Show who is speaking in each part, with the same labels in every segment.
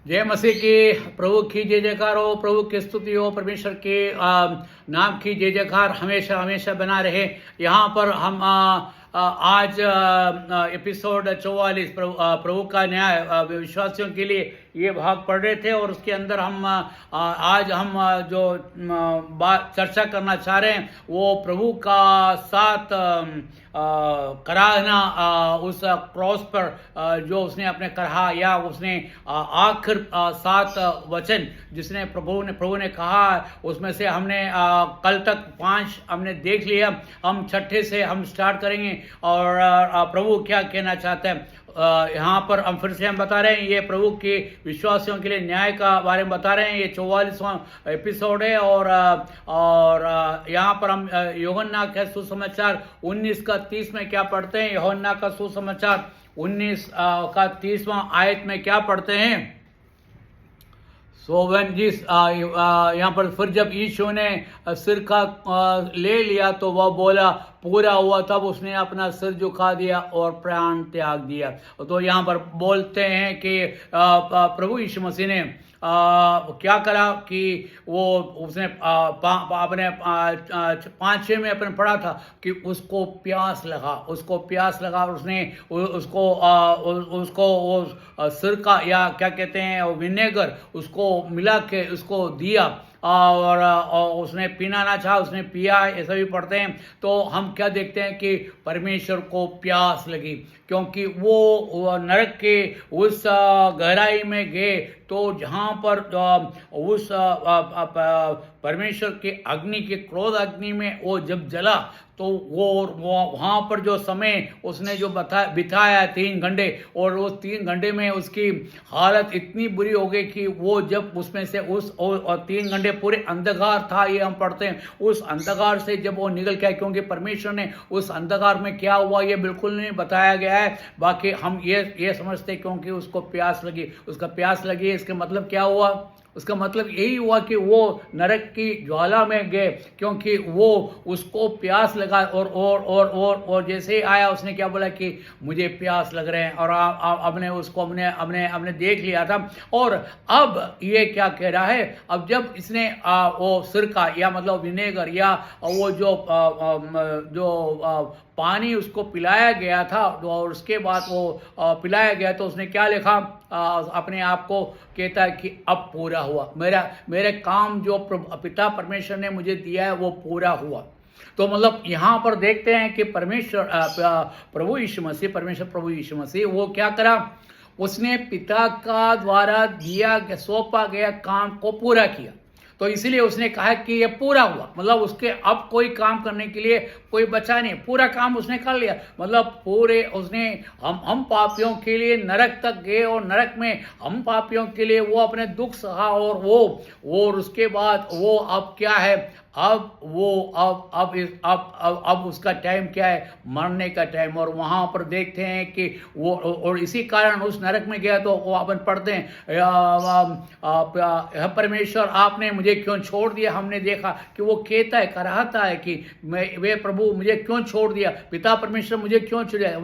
Speaker 1: जय मसीह की। प्रभु की जय जयकार हो, प्रभु की स्तुति हो, परमेश्वर के नाम की जय जयकार हमेशा हमेशा बना रहे। यहाँ पर हम आज एपिसोड 44 प्रभु का न्याय विश्वासियों के लिए ये भाग पढ़ रहे थे, और उसके अंदर हम आज हम जो बात चर्चा करना चाह रहे हैं वो प्रभु का साथ कराहना, उस क्रॉस पर जो उसने अपने कहा, या उसने आखिर 7 वचन जिसने प्रभु ने कहा, उसमें से हमने कल तक 5 हमने देख लिया। हम छठे से हम स्टार्ट करेंगे और प्रभु क्या कहना चाहते हैं। यहाँ पर हम फिर से हम बता रहे हैं, ये प्रभु के विश्वासियों के लिए न्याय का बारे में बता रहे हैं। ये 44वां एपिसोड है, और यहाँ पर हम यूहन्ना का सुसमाचार 19 का 30 में क्या पढ़ते हैं। यूहन्ना का सुसमाचार 19 का 30वां आयत में क्या पढ़ते हैं। यहाँ पर फिर जब यीशु ने सिरका ले लिया तो वह बोला पूरा हुआ, तब उसने अपना सिर झुका दिया और प्राण त्याग दिया। तो यहाँ पर बोलते हैं कि प्रभु यीशु मसीह ने क्या करा कि वो उसने अपने 5-6 में अपने पढ़ा था कि उसको प्यास लगा और उसने उसको वो सिरका या क्या कहते हैं विनेगर उसको मिला के उसको दिया, और उसने पीना ना चाहा, उसने पिया, ऐसा भी पढ़ते हैं। तो हम क्या देखते हैं कि परमेश्वर को प्यास लगी, क्योंकि वो नरक के उस गहराई में गए, तो जहाँ पर उस परमेश्वर के अग्नि के क्रोध अग्नि में वो जब जला, तो वो वहाँ पर जो समय उसने जो बिताया 3 घंटे, और वो 3 घंटे में उसकी हालत इतनी बुरी हो गई कि वो जब उसमें से उस 3 घंटे पूरे अंधकार था, ये हम पढ़ते हैं। उस अंधकार से जब वो निकल गया, क्योंकि परमेश्वर ने उस अंधकार में क्या हुआ ये बिल्कुल नहीं बताया गया है। बाकी हम ये समझते क्योंकि उसको प्यास लगी, उसका प्यास लगी, इसका मतलब क्या हुआ? उसका मतलब यही हुआ कि वो नरक की ज्वाला में गए, क्योंकि वो उसको प्यास लगा, और जैसे ही आया उसने क्या बोला कि मुझे प्यास लग रहे हैं, और हमने उसको हमने देख लिया था। और अब ये क्या कह रहा है, अब जब इसने वो सिरका या मतलब विनेगर या वो जो पानी उसको पिलाया गया था, और उसके बाद वो पिलाया गया, तो उसने क्या लिखा अपने आप को, कहता है कि अब पूरा हुआ, मेरे काम जो पिता परमेश्वर ने मुझे दिया है वो पूरा हुआ। तो मतलब यहाँ पर देखते हैं कि प्रभु यीशु मसीह वो क्या करा, उसने पिता का द्वारा सौंपा गया काम को पूरा किया। तो इसीलिए उसने कहा कि ये पूरा हुआ, मतलब उसके अब कोई काम करने के लिए कोई बचा नहीं, पूरा काम उसने कर लिया। मतलब पूरे उसने हम पापियों के लिए नरक तक गए, और नरक में हम पापियों के लिए वो अपने दुख सहा, और उसके बाद वो अब क्या है, अब उसका टाइम क्या है, मरने का टाइम। और वहां पर देखते हैं कि वो, और इसी कारण उस नरक में गया। तो वो अपन पढ़ते हैं, परमेश्वर आपने मुझे क्यों छोड़ दिया। हमने देखा कि वो कहता है कि वे प्रभु मुझे क्यों छोड़ दिया, पिता परमेश्वर मुझे क्यों छोड़ दिया।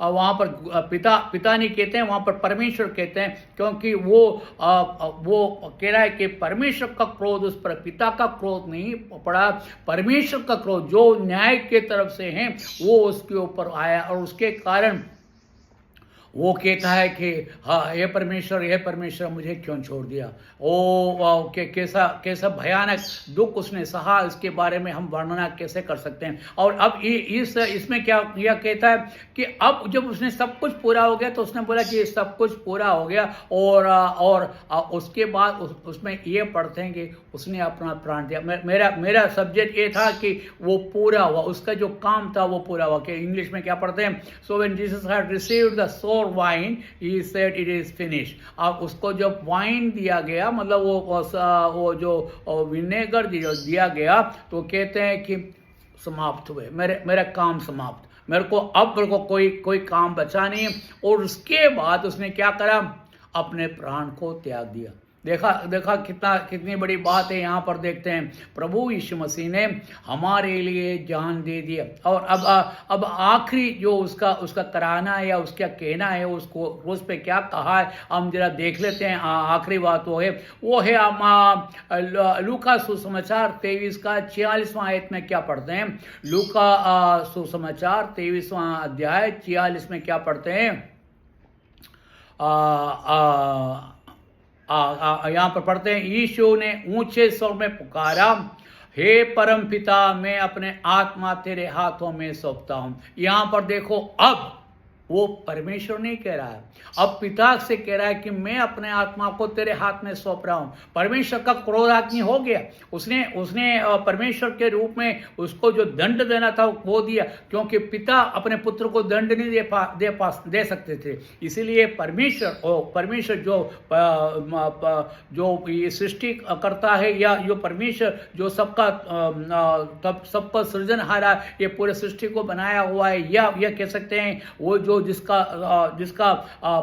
Speaker 1: वहां पर पिता नहीं कहते हैं, वहां पर परमेश्वर कहते हैं, क्योंकि वो कह रहा है कि परमेश्वर का क्रोध उस पर, पिता का क्रोध नहीं पड़ा, परमेश्वर का क्रोध जो न्याय के तरफ से है वो उसके ऊपर आया, और उसके कारण वो कहता है कि हाँ, ये परमेश्वर मुझे क्यों छोड़ दिया। कैसा भयानक दुख उसने सहा, इसके बारे में हम वर्णना कैसे कर सकते हैं। और अब इसमें क्या कहता है कि अब जब उसने सब कुछ पूरा हो गया, तो उसने बोला कि सब कुछ पूरा हो गया, और उसके बाद उसमें ये पढ़ते हैं कि उसने अपना प्राण दिया। मेरा सब्जेक्ट ये था कि वो पूरा हुआ, उसका जो काम था वो पूरा हुआ। कि इंग्लिश में क्या पढ़ते हैं, so when Jesus had received the sour wine he said it is finish. अब उसको जब वाइन दिया गया, मतलब वो जो विनेगर दिया गया, तो कहते हैं कि समाप्त हुए, मेरा काम समाप्त, मेरे को कोई काम बचा नहीं। और उसके बाद उसने क्या करा, अपने प्राण को त्याग दिया। देखा देखा कितनी बड़ी बात है। यहाँ पर देखते हैं प्रभु यीशु मसीह ने हमारे लिए जान दे दिया। और अब आखिरी जो उसका तराना है या उसका कहना है, उसको उस पे क्या कहा है हम जरा देख लेते हैं। आखिरी बात वो है हम लूका सुसमाचार 23 का 46वां आयत में क्या पढ़ते हैं। लूका सुसमाचार 23वां अध्याय 46 में क्या पढ़ते हैं। यहाँ पर पढ़ते हैं, यीशु ने ऊंचे स्वर में पुकारा, हे परम पिता, मैं अपने आत्मा तेरे हाथों में सौंपता हूं। यहाँ पर देखो, अब वो परमेश्वर नहीं कह रहा है, अब पिता से कह रहा है कि मैं अपने आत्मा को तेरे हाथ में सौंप रहा हूं। परमेश्वर का क्रोधाग्नि हो गया। उसने परमेश्वर के रूप में उसको जो दंड देना था वो दिया, क्योंकि पिता अपने पुत्र को दंड नहीं दे सकते थे। इसीलिए परमेश्वर जो ये सृष्टि करता है, या जो परमेश्वर जो सबका सृजनहारा ये पूरे सृष्टि को बनाया हुआ है, या यह कह सकते हैं वो जो जिसका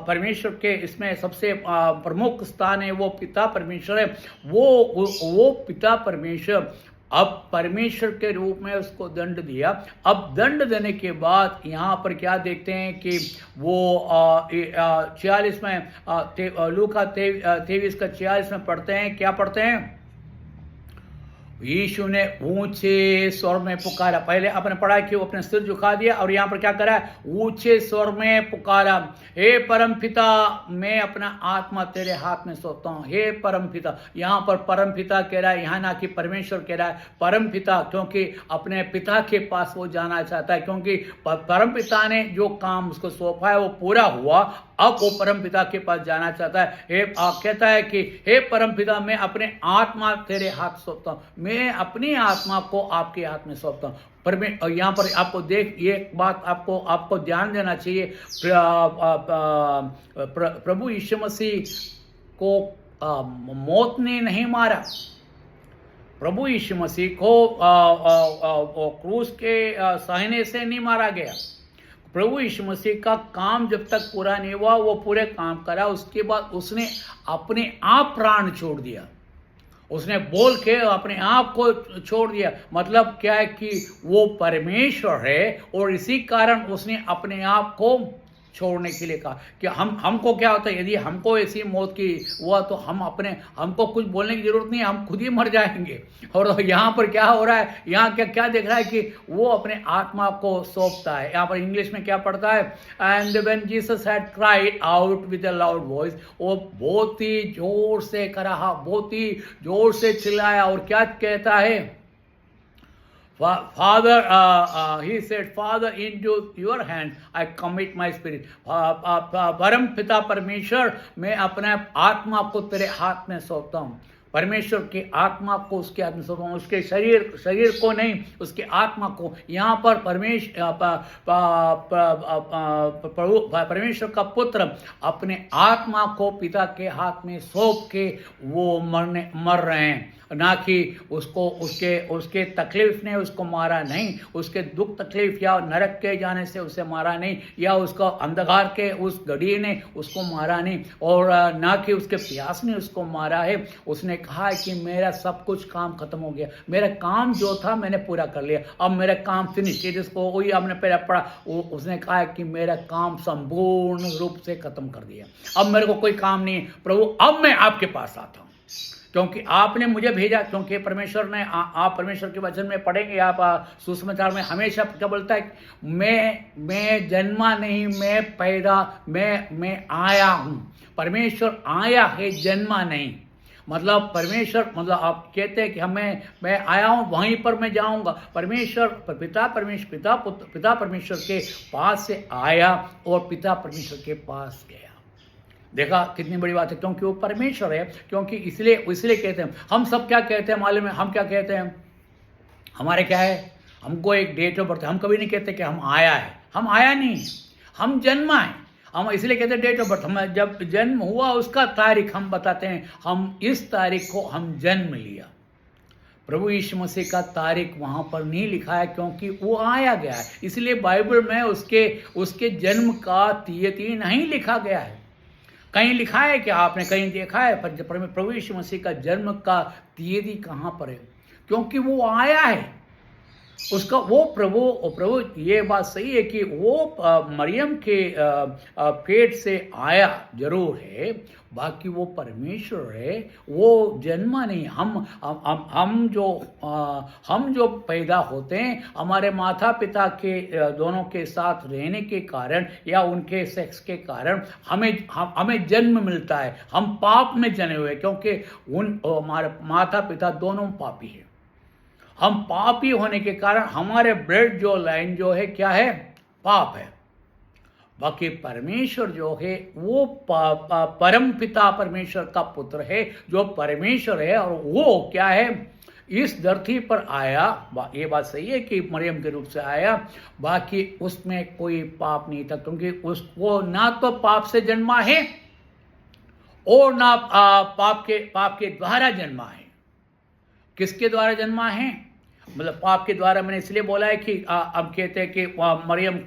Speaker 1: परमेश्वर के इसमें सबसे प्रमुख स्थान है, वो पिता परमेश्वर है। वो पिता परमेश्वर अब परमेश्वर के रूप में उसको दंड दिया। अब दंड देने के बाद यहाँ पर क्या देखते हैं कि वो 46 में लूका 23 का 46 में पढ़ते हैं, क्या पढ़ते हैं। यीशु ने ऊंचे स्वर में पुकारा। पहले आपने पढ़ा कि वो अपने सिर झुका दिया, और यहाँ पर क्या करा, ऊंचे स्वर में पुकारा, हे परम पिता, मैं अपना आत्मा तेरे हाथ में सौंपता हूँ। हे परम पिता, यहाँ पर परम पिता कह रहा है, यहाँ ना कि परमेश्वर कह रहा है, परम पिता, क्योंकि अपने पिता के पास वो जाना चाहता है, क्योंकि परम पिता ने जो काम उसको सौंपा है वो पूरा हुआ। अब वो परम पिता के पास जाना चाहता है। कहता है कि हे परम पिता, मैं अपने आत्मा तेरे हाथ सौंपता हूँ, मैं अपनी आत्मा को आपके हाथ में सौंपता हूँ। पर यहाँ पर आपको ये बात आपको ध्यान देना चाहिए। प्रभु यीशु मसीह को मौत ने नहीं मारा। प्रभु यीशु मसीह को क्रूस के सहने से नहीं मारा गया। प्रभु यीशु मसीह का काम जब तक पूरा नहीं हुआ, वो पूरे काम करा, उसके बाद उसने अपने आप प्राण छोड़ दिया। उसने बोल के अपने आप को छोड़ दिया। मतलब क्या है कि वो परमेश्वर है, और इसी कारण उसने अपने आप को छोड़ने के लिए कहा। कि हमको क्या होता है, यदि हमको ऐसी मौत की हुआ तो हमको कुछ बोलने की जरूरत नहीं है, हम खुद ही मर जाएंगे। और यहाँ पर क्या हो रहा है, यहाँ क्या देख रहा है कि वो अपने आत्मा को सौंपता है। यहाँ पर इंग्लिश में क्या पढ़ता है, and when Jesus had cried out with a loud voice, वो बहुत ही जोर से कहा, बहुत ही जोर से चिल्लाया, और क्या कहता है, Father, he said, Father, into your hand I commit my spirit. परम पिता परमेश्वर, मैं अपने आत्मा को तेरे हाथ में सौंपता हूँ। परमेश्वर की आत्मा को उसके हाथ में सौंपता हूँ, उसके शरीर को नहीं, उसके आत्मा को। यहाँ पर परमेश्वर का पुत्र अपने आत्मा को पिता के हाथ में सौंप के वो मर रहे हैं, ना कि उसके तकलीफ ने उसको मारा नहीं, उसके दुख तकलीफ या नरक के जाने से उसे मारा नहीं, या उसको अंधकार के उस घड़ी ने उसको मारा नहीं, और ना कि उसके प्यास ने उसको मारा है। उसने कहा है कि मेरा सब कुछ काम खत्म हो गया, मेरा काम जो था मैंने पूरा कर लिया, अब मेरा काम फिनिश। जिसको वही आपने पहले पढ़ा, उसने कहा है कि मेरा काम संपूर्ण रूप से खत्म कर दिया, अब मेरे को कोई काम नहीं। प्रभु, अब मैं आपके पास आता हूँ, क्योंकि आपने मुझे भेजा। क्योंकि परमेश्वर ने, आप परमेश्वर के वचन में पढ़ेंगे, आप सुसमाचार में हमेशा क्या बोलता है, मैं जन्मा नहीं, मैं पैदा, मैं आया हूँ। परमेश्वर आया है, जन्मा नहीं। मतलब परमेश्वर, मतलब आप कहते हैं कि मैं आया हूँ, वहीं पर मैं जाऊँगा। परमेश्वर पिता परमेश्वर के पास से आया और पिता परमेश्वर के पास गया। देखा कितनी बड़ी बात है, क्योंकि वो परमेश्वर है। क्योंकि इसलिए कहते हैं, हम सब क्या कहते हैं मालूम है, हम क्या कहते हैं, हमारे क्या है, हमको एक डेट ऑफ बर्थ। हम कभी नहीं कहते कि हम आया है, हम आया नहीं, हम जन्मा है। हम इसलिए कहते हैं डेट ऑफ बर्थ, हम जब जन्म हुआ उसका तारीख हम बताते हैं, हम इस तारीख को हम जन्म लिया। प्रभु यीशु मसीह का तारीख वहाँ पर नहीं लिखा है, क्योंकि वो आया गया है। इसलिए बाइबल में उसके जन्म का तिथि नहीं लिखा गया है। कहीं लिखा है कि आपने कहीं देखा है प्रभु यीशु मसीह का जन्म का तीयरी कहाँ पर है? क्योंकि वो आया है, उसका वो प्रभु ये बात सही है कि वो मरियम के पेट से आया जरूर है, बाकी वो परमेश्वर है, वो जन्मा नहीं। हम जो पैदा होते हैं हमारे माता पिता के दोनों के साथ रहने के कारण या उनके सेक्स के कारण हमें जन्म मिलता है। हम पाप में जने हुए, क्योंकि हमारे माता पिता दोनों पापी हैं। हम पापी होने के कारण हमारे ब्लड जो लाइन जो है क्या है? पाप है। बाकी परमेश्वर जो है वो परम पिता परमेश्वर का पुत्र है, जो परमेश्वर है, और वो क्या है? इस धरती पर आया। ये बात सही है कि मरियम के रूप से आया, बाकी उसमें कोई पाप नहीं था, क्योंकि वो ना तो पाप से जन्मा है और ना पाप के द्वारा जन्मा है। किसके द्वारा जन्मा है? मतलब पाप के द्वारा मैंने इसलिए बोला है कि अब कहते हैं कि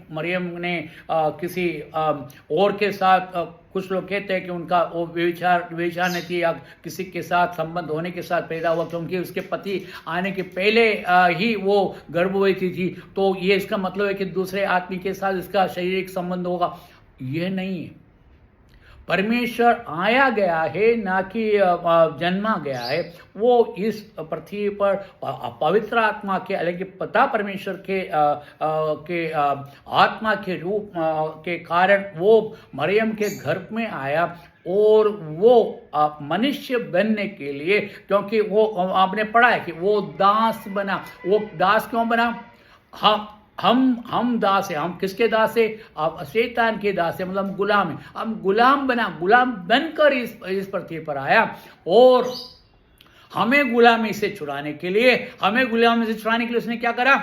Speaker 1: मरियम ने किसी और के साथ, कुछ लोग कहते हैं कि उनका वो व्यभिचार नहीं थी या किसी के साथ संबंध होने के साथ पैदा हुआ, क्योंकि उसके पति आने के पहले ही वो गर्भवती थी। तो ये इसका मतलब है कि दूसरे आदमी के साथ इसका शारीरिक संबंध होगा। ये नहीं है। परमेश्वर आया गया है, ना कि जन्मा गया है। वो इस पृथ्वी पर पवित्र आत्मा के, हालांकि पिता परमेश्वर के आत्मा के रूप के कारण वो मरियम के गर्भ में आया, और वो मनुष्य बनने के लिए, क्योंकि वो आपने पढ़ा है कि वो दास बना। वो दास क्यों बना? हम दास है। हम किसके दास है? आप शैतान के दास है, मतलब गुलाम है। हम गुलाम बनकर इस पृथ्वी पर आया, और हमें गुलामी से छुड़ाने के लिए उसने क्या करा?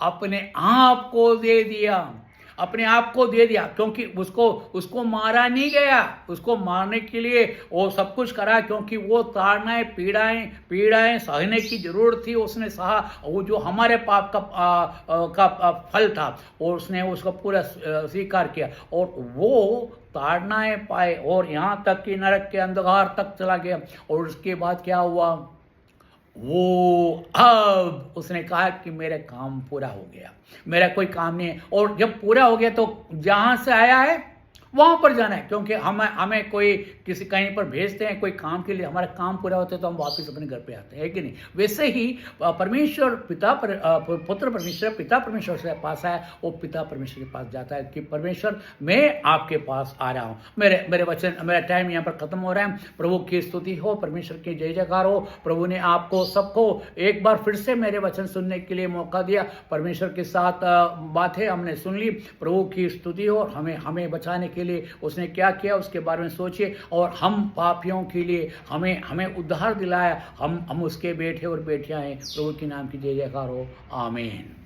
Speaker 1: अपने आप को दे दिया। अपने आप को दे दिया, क्योंकि उसको मारा नहीं गया। उसको मारने के लिए वो सब कुछ करा, क्योंकि वो ताड़नाएं पीड़ाएं सहने की जरूरत थी। उसने सहा, वो जो हमारे पाप का फल था, और उसने उसको पूरा स्वीकार किया, और वो ताड़नाएं पाए, और यहाँ तक कि नरक के अंधकार तक चला गया। और उसके बाद क्या हुआ? वो अब उसने कहा कि मेरा काम पूरा हो गया, मेरा कोई काम नहीं है। और जब पूरा हो गया तो जहां से आया है वहां पर जाना है, क्योंकि हमें कोई किसी कहीं पर भेजते हैं कोई काम के लिए, हमारा काम पूरा होता है तो हम वापस अपने घर पे आते हैं, कि नहीं? वैसे ही परमेश्वर पुत्र परमेश्वर पिता परमेश्वर से पास आया, वो पिता परमेश्वर के पास जाता है कि परमेश्वर मैं आपके पास आ रहा हूँ। मेरे वचन, मेरा टाइम यहाँ पर खत्म हो रहा है। प्रभु की स्तुति हो, परमेश्वर की जय जयकार हो। प्रभु ने आपको सबको एक बार फिर से मेरे वचन सुनने के लिए मौका दिया। परमेश्वर के साथ बातें हमने सुन ली। प्रभु की स्तुति हो। हमें बचाने के लिए उसने क्या किया उसके बारे में सोचिए, और हम पापियों के लिए हमें उद्धार दिलाया। हम उसके बेटे और बेटियां हैं। प्रभु के नाम की जय जयकार हो। आमीन।